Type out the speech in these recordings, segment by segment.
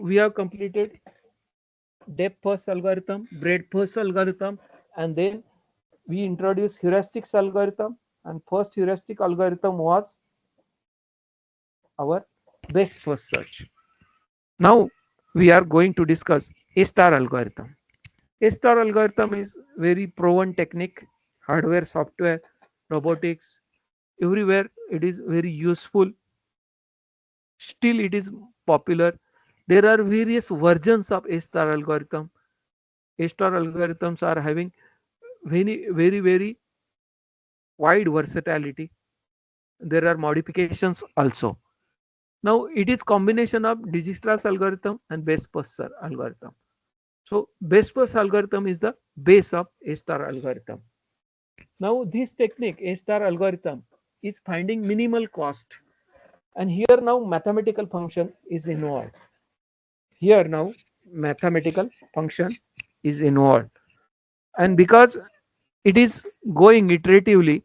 we have completed depth first algorithm, breadth first algorithm, and then we introduced heuristics algorithm, and first heuristic algorithm was our best first search. Now we are going to discuss A star algorithm. A star algorithm is very proven technique, hardware, software, robotics, everywhere it is very useful. Still it is popular. There are various versions of A star algorithm. A star algorithms are having very wide versatility. There are modifications also. Now it is combination of Dijistra's algorithm and best first algorithm. So best first algorithm is the base of A star algorithm. Now this technique A star algorithm is finding minimal cost, and here now mathematical function is involved. Here now mathematical function is involved, and because it is going iteratively,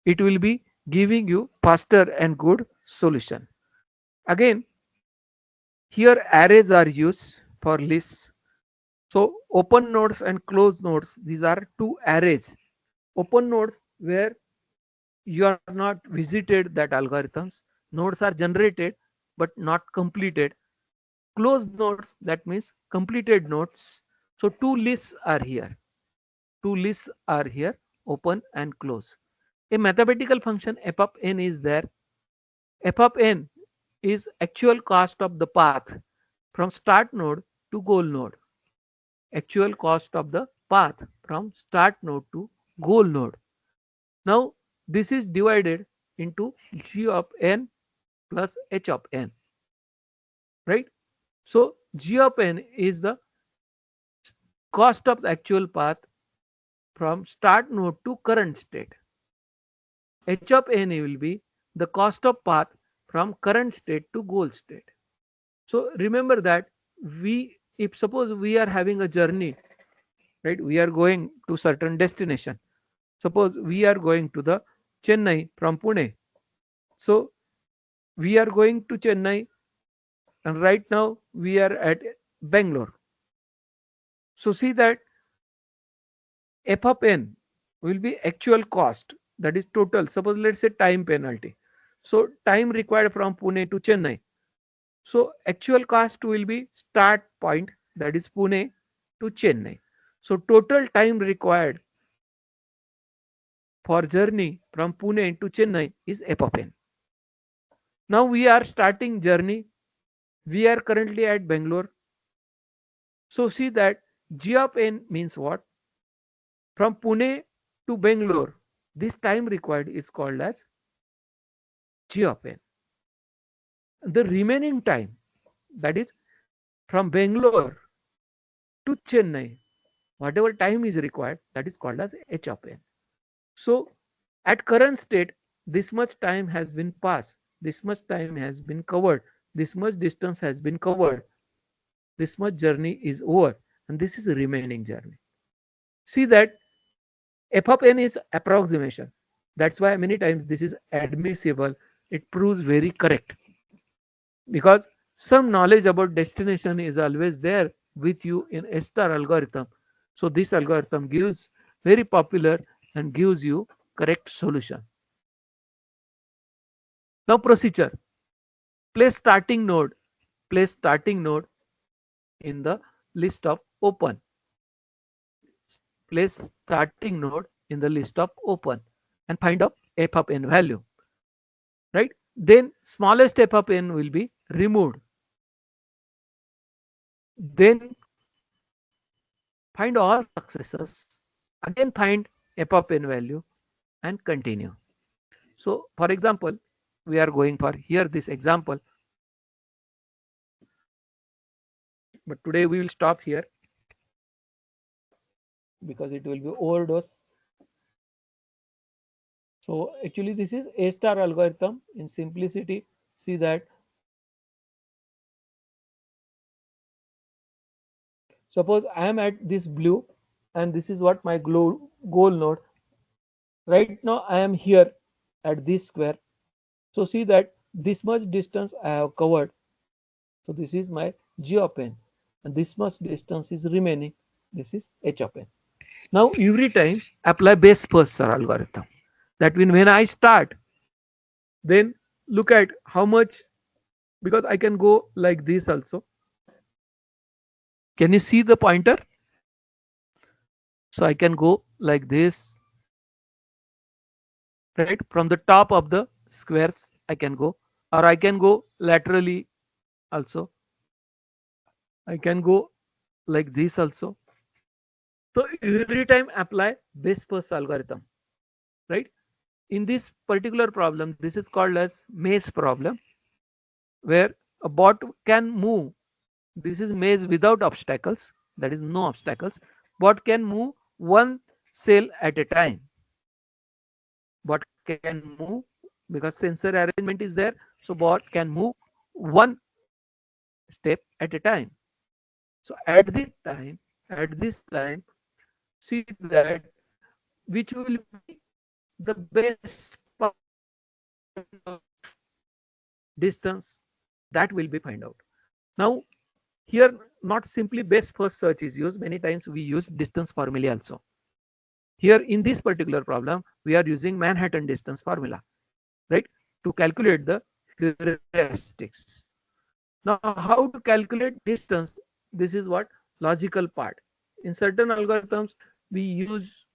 it will be giving you faster and good solution. Again, here arrays are used for lists. So open nodes and closed nodes, these are two arrays. Open nodes where you are not visited that algorithms, nodes are generated but not completed. Closed nodes, that means completed nodes. So two lists are here. Two lists are here, open and close. A mathematical function f of n is there. F of n is actual cost of the path from start node to goal node. Actual cost of the path from start node to goal node. Now this is divided into g of n plus h of n, right? So g of n is the cost of the actual path from start node to current state. H of n will be the cost of path from current state to goal state. So remember that if suppose we are having a journey, right, we are going to certain destination. Suppose we are going to the Chennai from Pune. So we are going to Chennai, and right now we are at Bangalore. So see that f of n will be actual cost, that is total. Suppose let's say time penalty. So time required from Pune to Chennai. So actual cost will be start point, that is Pune to Chennai. So total time required for journey from Pune to Chennai is f of n. Now we are starting journey. We are currently at Bangalore. So see that g of n means what? From Pune to Bangalore, this time required is called as g of n. The remaining time, that is from Bangalore to Chennai, whatever time is required, that is called as h of n. So at current state, this much time has been passed, this much time has been covered, this much distance has been covered, this much journey is over, and this is a remaining journey. See that f of n is approximation. That's why many times this is admissible. It proves very correct, because some knowledge about destination is always there with you in A star algorithm. So this algorithm gives very popular and gives you correct solution. Now procedure. Place starting node. Place starting node in the list of open. Place starting node in the list of open and find out f of n value. Right? Then smallest f of n will be removed. Then find all successors. Again find f of n value and continue. So for example, we are going for here this example, but today we will stop here because it will be overdose. So actually this is A star algorithm in simplicity. See that suppose I am at this blue and this is what my goal node. Right now I am here at this square. So see that this much distance I have covered. So this is my G of n, and this much distance is remaining. This is H of n. Now every time apply base first algorithm. That means when I start, then look at how much, because I can go like this also. Can you see the pointer? So I can go like this, right? From the top of the squares, I can go, or I can go laterally also. I can go like this also. So every time apply base first algorithm, right? In this particular problem, this is called as maze problem, where a bot can move. This is maze without obstacles, that is no obstacles. Bot can move one cell at a time. Bot can move because sensor arrangement is there, so bot can move one step at a time. So at this time, see that which will be the best part of distance, that will be find out. Now here not simply base first search is used, many times we use distance formula also. Here in this particular problem, we are using Manhattan distance formula, right, to calculate the heuristics. Now, how to calculate distance? This is what logical part. In certain algorithms, we use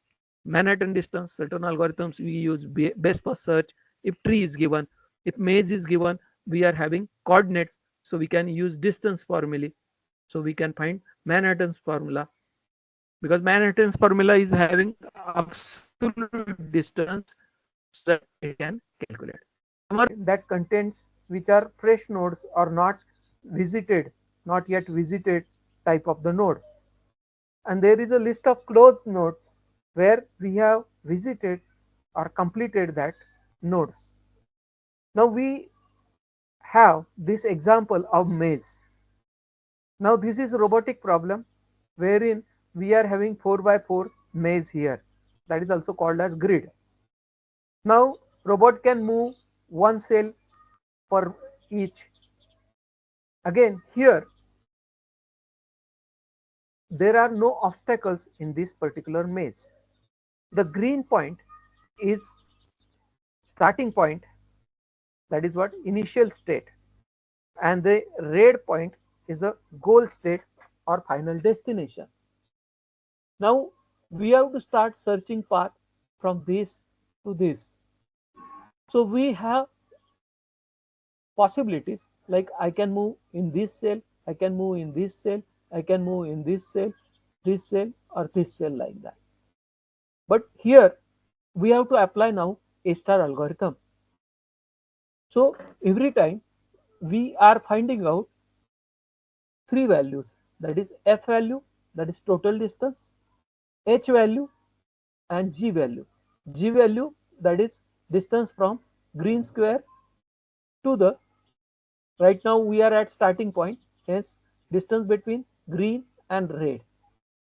Manhattan distance. Certain algorithms we use base first search. If tree is given, if maze is given, we are having coordinates, so we can use distance formula. So we can find Manhattan's formula, because Manhattan's formula is having absolute distance, so that it can calculate. That contains which are fresh nodes or not visited, not yet visited type of the nodes. And there is a list of closed nodes where we have visited or completed that nodes. Now we have this example of maze. Now this is a robotic problem wherein we are having 4 by 4 maze here, that is also called as grid. Now robot can move one cell per each. Again here there are no obstacles in this particular maze. The green point is starting point, that is what initial state, and the red point is a goal state or final destination. Now we have to start searching path from this to this. So we have possibilities like I can move in this cell, I can move in this cell, I can move in this cell, or this cell, like that. But here we have to apply now A star algorithm. So every time we are finding out three values, that is F value, that is total distance, H value, and G value. G value, that is distance from green square to the, right now we are at starting point, hence distance between green and red.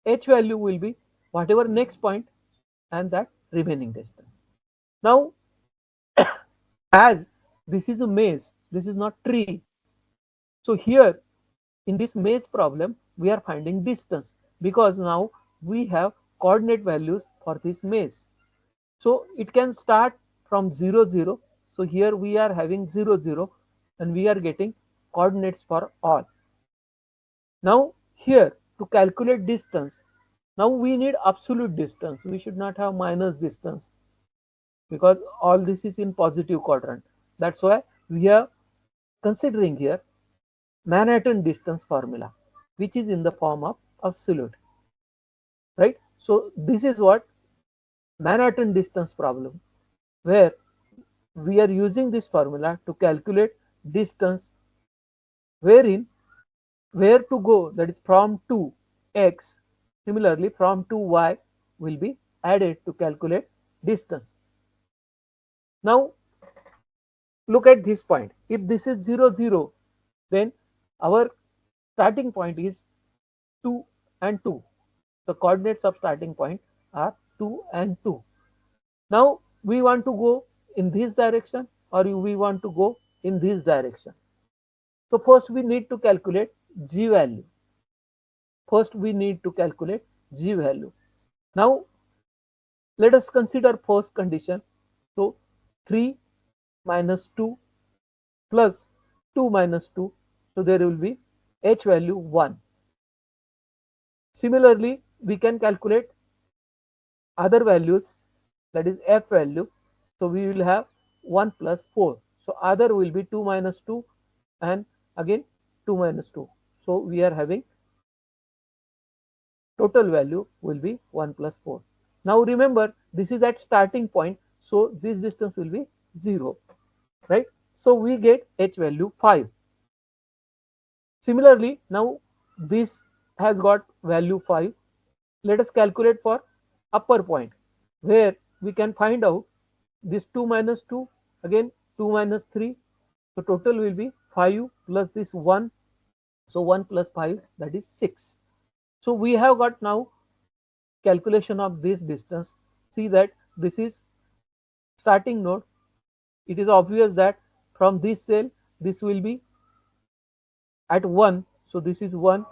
H value will be whatever next point and that remaining distance. Now as this is a maze, this is not tree. So here in this maze problem, we are finding distance because now we have coordinate values for this maze. So it can start from 0, 0. So here we are having 0, 0, and we are getting coordinates for all. Now here to calculate distance, now we need absolute distance. We should not have minus distance because all this is in positive quadrant. That's why we are considering here Manhattan distance formula, which is in the form of absolute, right? So this is what Manhattan distance problem, where we are using this formula to calculate distance, wherein where to go, that is from to x, similarly from to y will be added to calculate distance. Now look at this point. If this is 0, 0, then our starting point is 2 and 2. The coordinates of starting point are 2 and 2. Now we want to go in this direction or we want to go in this direction. So first we need to calculate G value. First we need to calculate G value. Now let us consider first condition. So 3 minus 2 plus 2 minus 2. So there will be H value 1. Similarly, we can calculate other values, that is F value. So we will have 1 plus 4. So other will be 2 minus 2 and again 2 minus 2. So we are having total value will be 1 plus 4. Now remember, this is at starting point, so this distance will be 0, right? So we get H value 5. Similarly, now this has got value 5. Let us calculate for upper point, where we can find out this 2 minus 2, again 2 minus 3. So total will be 5 plus this 1. So 1 plus 5, that is 6. So we have got now calculation of this distance. See that this is starting node. It is obvious that from this cell this will be at 1. So this is 1.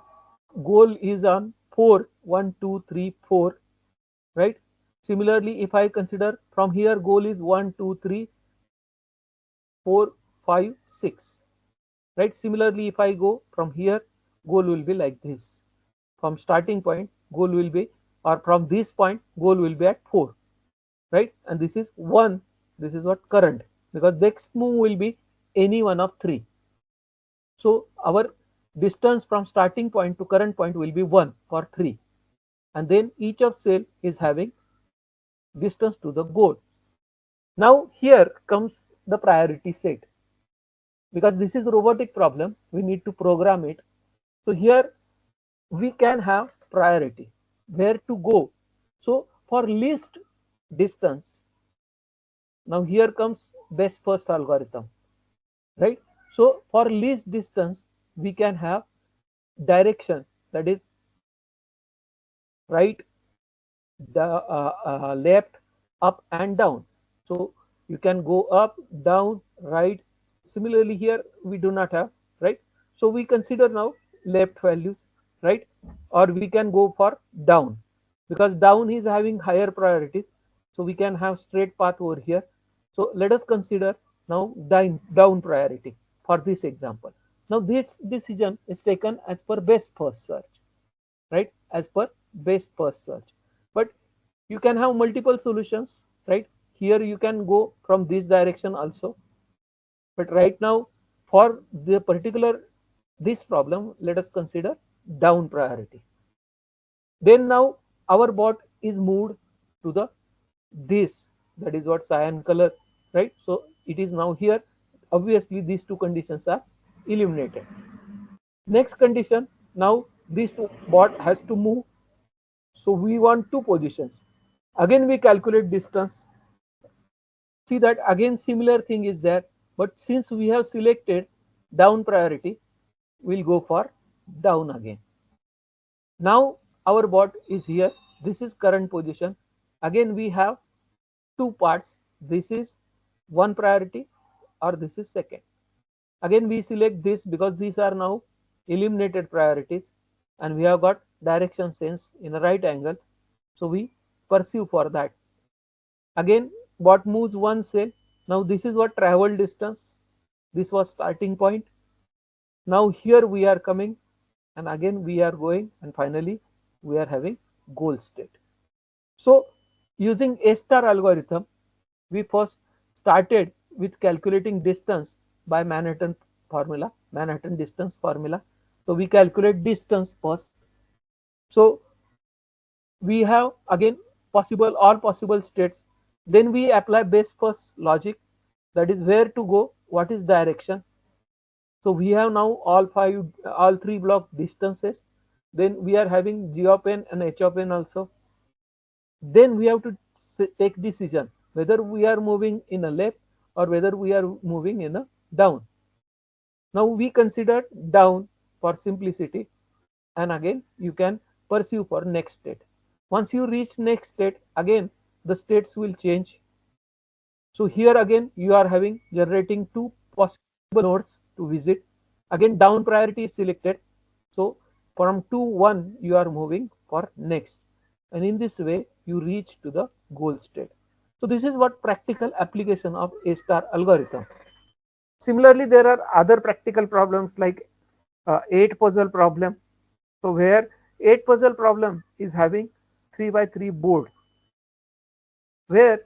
Goal is on 4. 1 2 3 4, right? Similarly, if I consider from here, goal is 1 2 3 4 5 6, right? Similarly, if I go from here, goal will be like this. From starting point, goal will be, or from this point, goal will be at 4, right? And this is 1. This is what current, because next move will be any one of 3. So our distance from starting point to current point will be 1 for 3, and then each of cell is having distance to the goal. Now here comes the priority set, because this is a robotic problem, we need to program it. So here we can have priority where to go. So for least distance, now here comes best first algorithm, right? So for least distance we can have direction, that is right, the left, up and down. So you can go up, down, right. Similarly here we do not have, right? So we consider now left values, right? Or we can go for down, because down is having higher priorities. So we can have straight path over here. So let us consider now down priority for this example. Now this decision is taken as per best first search, right? As per best first search. But you can have multiple solutions, right? Here you can go from this direction also. But right now, for the particular this problem, let us consider down priority. Then now our bot is moved to the this, that is what cyan color, right? So it is now here. Obviously these two conditions are eliminated. Next condition, now this bot has to move. So we want two positions. Again we calculate distance. See that again similar thing is there, but since we have selected down priority, we'll go for down again. Now our bot is here. This is current position. Again we have two parts. This is one priority or this is second. Again we select this because these are now eliminated priorities, and we have got direction sense in a right angle. So we pursue for that. Again bot moves one cell. Now this is what travel distance. This was starting point. Now here we are coming, and again we are going, and finally we are having goal state. So using A star algorithm, we first started with calculating distance by Manhattan formula, Manhattan distance formula. So we calculate distance first. So we have again all possible states. Then we apply best first logic, that is where to go, what is direction. So we have now all three block distances. Then we are having G of n and H of n also. Then we have to take decision whether we are moving in a left or whether we are moving in a down. Now we consider down for simplicity, and again you can pursue for next state. Once you reach next state, again the states will change. So here again you are having generating two possible nodes to visit. Again down priority is selected. So from 2 1 you are moving for next, and in this way you reach to the goal state. So this is what practical application of A star algorithm. Similarly, there are other practical problems like 8 puzzle problem. So where 8 puzzle problem is having 3 by 3 board, where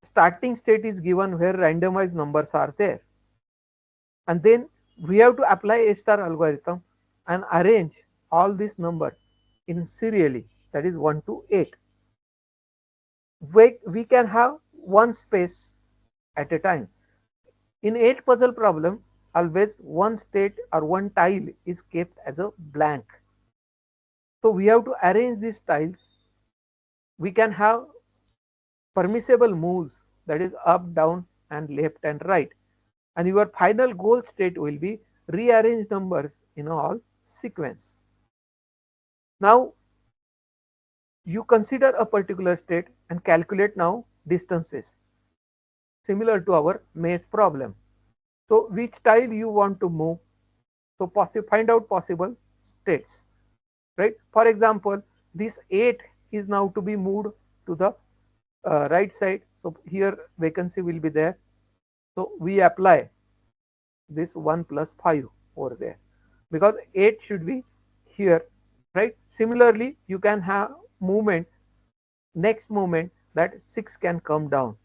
starting state is given where randomized numbers are there, and then we have to apply A star algorithm and arrange all these numbers in serially, that is 1 to 8. We can have one space at a time. In 8 puzzle problem, always one state or one tile is kept as a blank. So we have to arrange these tiles. We can have permissible moves, that is up, down, and left and right. And your final goal state will be rearrange numbers in all sequence. Now you consider a particular state and calculate now distances, similar to our maze problem. So which tile you want to move? So find out possible states, right? For example, this 8 is now to be moved to the right side. So here vacancy will be there. So we apply this 1 plus 5 over there because 8 should be here, right? Similarly, you can have movement, next movement that 6 can come down.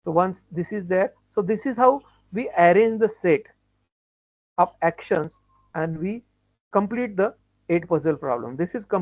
So once this is there, so this is how we arrange the set of actions and we complete the 8 puzzle problem. This is